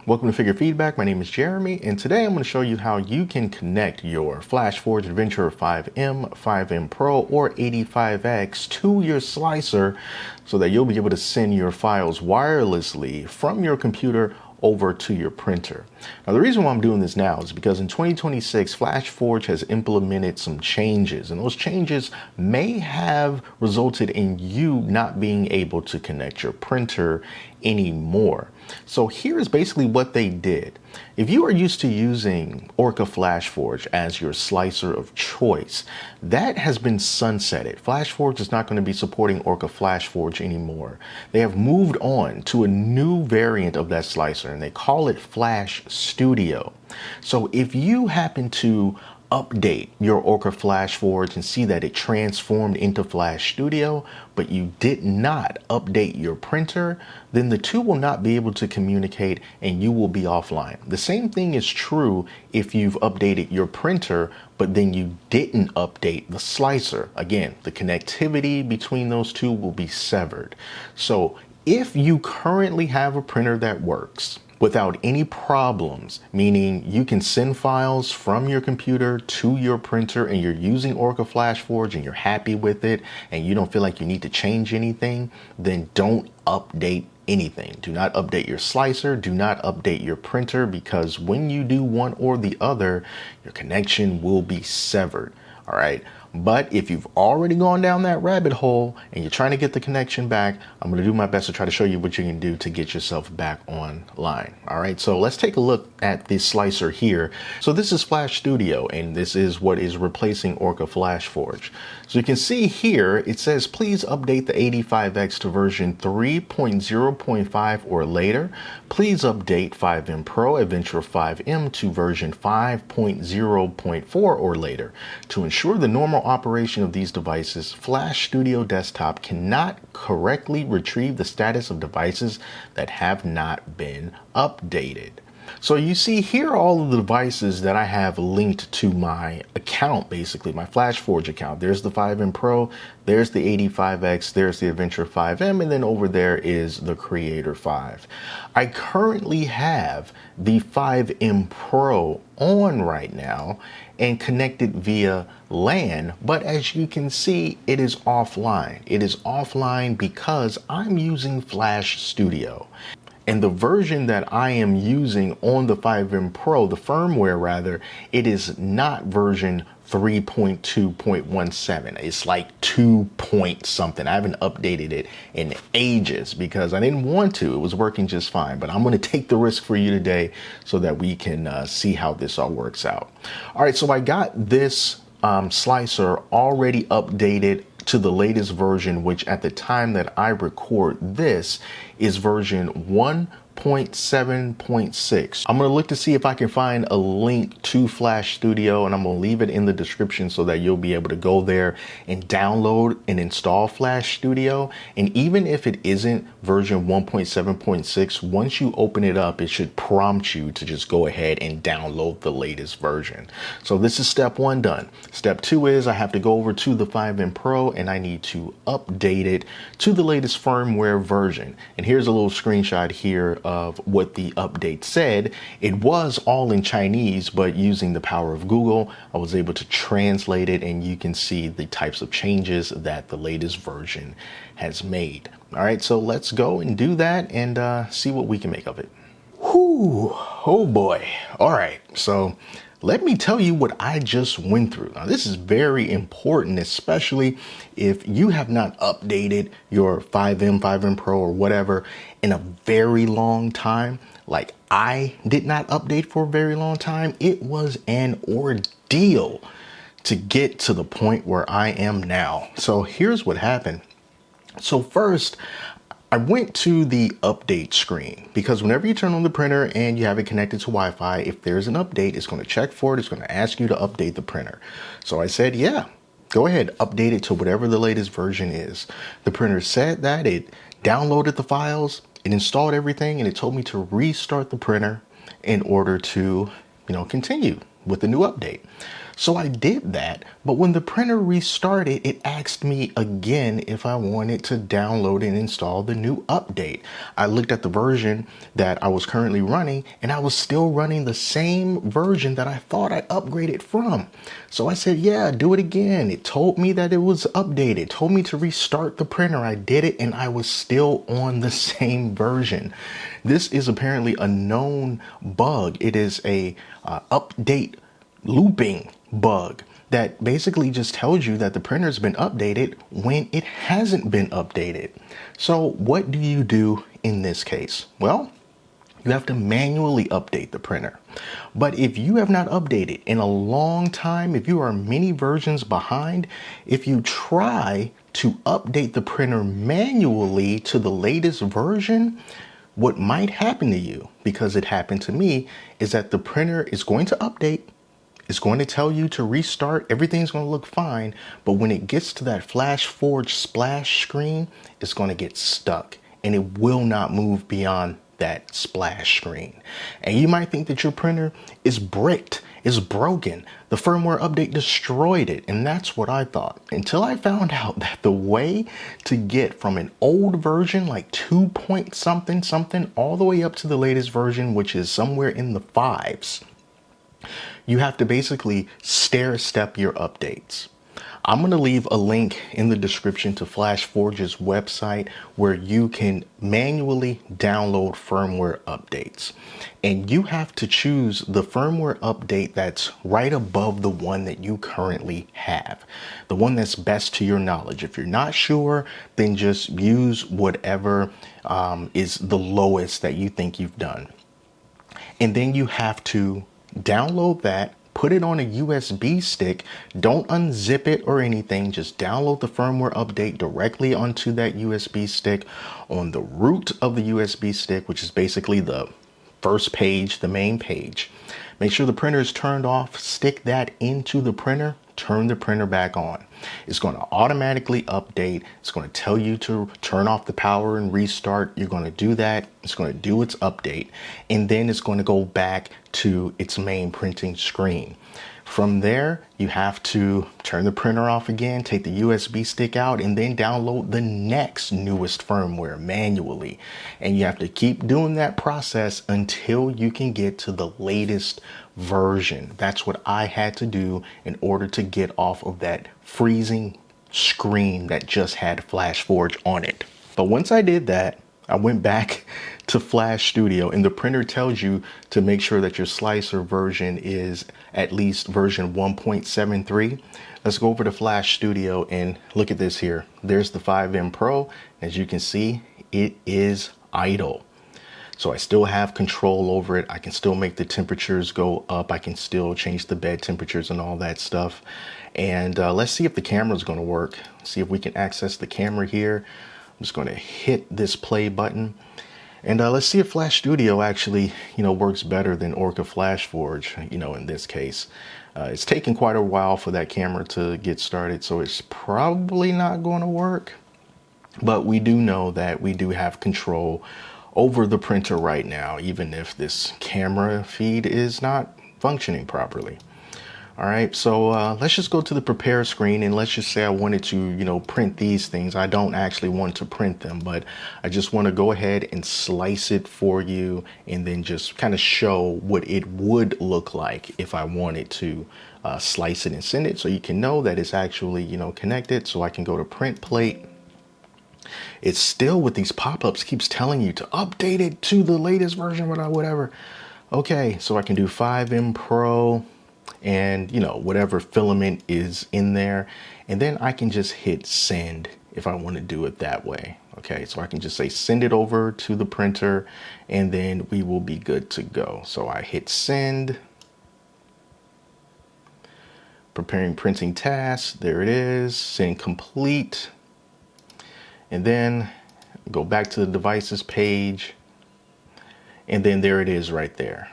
Welcome to Figure Feedback. My name is Jeremy, and today I'm going to show you how you can connect your FlashForge Adventure 5M, 5M Pro, or 85X to your slicer so that you'll be able to send your files wirelessly from your computer over to your printer. Now, the reason why I'm doing this now is because in 2026, FlashForge has implemented some changes, and those changes may have resulted in you not being able to connect your printer anymore. So here's basically what they did. If you are used to using orca-flashforge as your slicer of choice, that has been sunsetted. FlashForge is not going to be supporting orca-flashforge anymore. They have moved on to a new variant of that slicer, and they call it Flash Studio. So if you happen to update your orca-flashforge and see that it transformed into Flash Studio, but you did not update your printer, then the two will not be able to communicate and you will be offline. The same thing is true if you've updated your printer, but then you didn't update the slicer. Again, the connectivity between those two will be severed. So if you currently have a printer that works without any problems, meaning you can send files from your computer to your printer and you're using orca-flashforge and you're happy with it and you don't feel like you need to change anything, then don't update anything. Do not update your slicer, do not update your printer, because when you do one or the other, your connection will be severed. All right. But if you've already gone down that rabbit hole and you're trying to get the connection back, I'm going to do my best to try to show you what you can do to get yourself back online. All right, so let's take a look at this slicer here. So this is Flash Studio, and this is what is replacing orca-flashforge. So you can see here, it says, please update the 85X to version 3.0.5 or later. Please update 5M Pro Adventure 5M to version 5.0.4 or later. To ensure the normal operation of these devices, Flash Studio Desktop cannot correctly retrieve the status of devices that have not been updated. So you see here all of the devices that I have linked to my account, basically my FlashForge account. There's the 5M Pro, there's the 85X, there's the Adventure 5M, and then over there is the Creator 5. I currently have the 5M Pro on right now and connected via LAN, but as you can see, it is offline. It is offline because I'm using Flash Studio. And the version that I am using on the 5M Pro, the firmware rather, it is not version 3.2.17. It's like 2 point something. I haven't updated it in ages because I didn't want to. It was working just fine, but I'm going to take the risk for you today so that we can see how this all works out. All right, so I got this slicer already updated to the latest version, which at the time that I record this is version 1.7.6. I'm going to look to see if I can find a link to Flash Studio, and I'm going to leave it in the description so that you'll be able to go there and download and install Flash Studio. And even if it isn't version 1.7.6, once you open it up, it should prompt you to just go ahead and download the latest version. So this is step one done. Step two is I have to go over to the 5M Pro and I need to update it to the latest firmware version. And here's a little screenshot here of what the update said. It was all in Chinese, but using the power of Google, I was able to translate it, and you can see the types of changes that the latest version has made. All right, so let's go and do that and see what we can make of it. Whew, oh boy. All right, so let me tell you what I just went through. Now, this is very important, especially if you have not updated your 5M Pro or whatever in a very long time. Like I did not update for a very long time. It was an ordeal to get to the point where I am now. So here's what happened. So first, I went to the update screen because whenever you turn on the printer and you have it connected to Wi-Fi, if there's an update, it's going to check for it. It's going to ask you to update the printer. So I said, yeah, go ahead, update it to whatever the latest version is. The printer said that it downloaded the files, it installed everything, and it told me to restart the printer in order to, continue with the new update. So I did that, but when the printer restarted, it asked me again if I wanted to download and install the new update. I looked at the version that I was currently running, and I was still running the same version that I thought I upgraded from. So I said, yeah, do it again. It told me that it was updated, told me to restart the printer. I did it, and I was still on the same version. This is apparently a known bug. It is a update looping bug that basically just tells you that the printer's been updated when it hasn't been updated. So what do you do in this case? Well, you have to manually update the printer. But if you have not updated in a long time, if you are many versions behind, if you try to update the printer manually to the latest version, what might happen to you, because it happened to me, is that the printer is going to update. It's going to tell you to restart. Everything's going to look fine. But when it gets to that FlashForge splash screen, it's going to get stuck and it will not move beyond that splash screen. And you might think that your printer is bricked, is broken. The firmware update destroyed it. And that's what I thought, until I found out that the way to get from an old version, like 2 point something, all the way up to the latest version, which is somewhere in the 5s, you have to basically stair step your updates. I'm going to leave a link in the description to FlashForge's website where you can manually download firmware updates. And you have to choose the firmware update that's right above the one that you currently have, the one that's best to your knowledge. If you're not sure, then just use whatever is the lowest that you think you've done. And then you have to download that, put it on a USB stick. Don't unzip it or anything. Just download the firmware update directly onto that USB stick. On the root of the USB stick, which is basically the first page, the main page, make sure the printer is turned off. Stick that into the printer. Turn the printer back on. It's going to automatically update. It's going to tell you to turn off the power and restart. You're going to do that. It's going to do its update. And then it's going to go back to its main printing screen. From there, you have to turn the printer off again, take the USB stick out, and then download the next newest firmware manually. And you have to keep doing that process until you can get to the latest version. That's what I had to do in order to get off of that freezing screen that just had FlashForge on it. But once I did that, I went back to Flash Studio, and the printer tells you to make sure that your slicer version is at least version 1.73. Let's go over to Flash Studio and look at this here. There's the 5M Pro. As you can see, it is idle. So I still have control over it. I can still make the temperatures go up. I can still change the bed temperatures and all that stuff. And let's see if the camera is going to work. See if we can access the camera here. I'm just going to hit this play button. And let's see if Flash Studio actually, works better than orca-flashforge, in this case. It's taken quite a while for that camera to get started, so it's probably not going to work. But we do know that we do have control over the printer right now, even if this camera feed is not functioning properly. All right, so let's just go to the prepare screen, and let's just say I wanted to, print these things. I don't actually want to print them, but I just want to go ahead and slice it for you and then just kind of show what it would look like if I wanted to slice it and send it, so you can know that it's actually, connected. So I can go to print plate. It's still with these pop-ups keeps telling you to update it to the latest version, whatever. Okay, so I can do 5M Pro and whatever filament is in there, and then I can just hit send if I want to do it that way. Okay, so I can just say send it over to the printer, and then we will be good to go. So I hit send. Preparing printing task, there it is, send complete. And then go back to the devices page, and then there it is right there.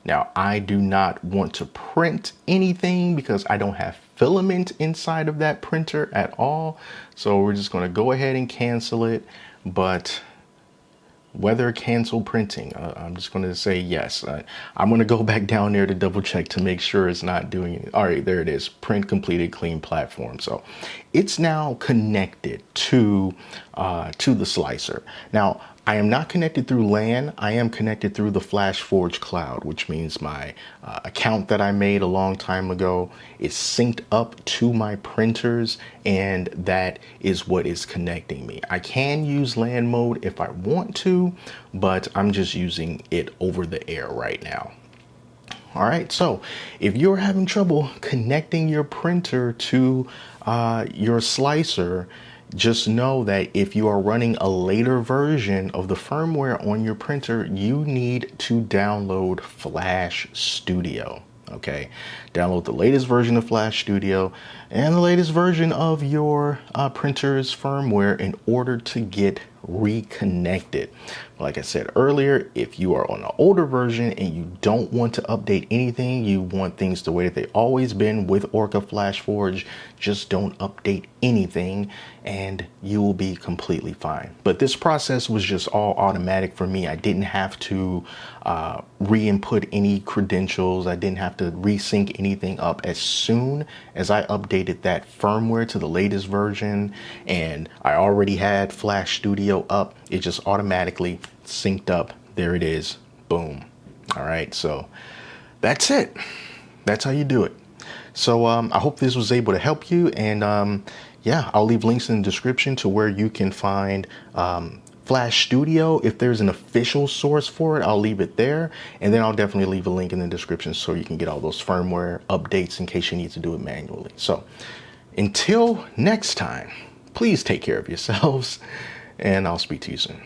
Now, I do not want to print anything because I don't have filament inside of that printer at all. So we're just going to go ahead and cancel it. But Whether cancel printing. I'm just going to say yes. I'm going to go back down there to double check to make sure it's not doing it. All right, there it is. Print completed, clean platform. So it's now connected to the slicer. Now, I am not connected through LAN. I am connected through the FlashForge cloud, which means my account that I made a long time ago is synced up to my printers, and that is what is connecting me. I can use LAN mode if I want to, but I'm just using it over the air right now. All right, so if you're having trouble connecting your printer to your slicer, just know that if you are running a later version of the firmware on your printer, you need to download Flash Studio. Okay, download the latest version of Flash Studio and the latest version of your printer's firmware in order to get reconnected. Like I said earlier, if you are on an older version and you don't want to update anything, you want things the way that they've always been with orca-flashforge, just don't update anything and you will be completely fine. But this process was just all automatic for me. I didn't have to re-input any credentials. I didn't have to resync anything up. As soon as I updated that firmware to the latest version and I already had Flash Studio up, it just automatically synced up. There it is. Boom. All right. So that's it. That's how you do it. So I hope this was able to help you. And yeah, I'll leave links in the description to where you can find Flash Studio. If there's an official source for it, I'll leave it there. And then I'll definitely leave a link in the description so you can get all those firmware updates in case you need to do it manually. So until next time, please take care of yourselves and I'll speak to you soon.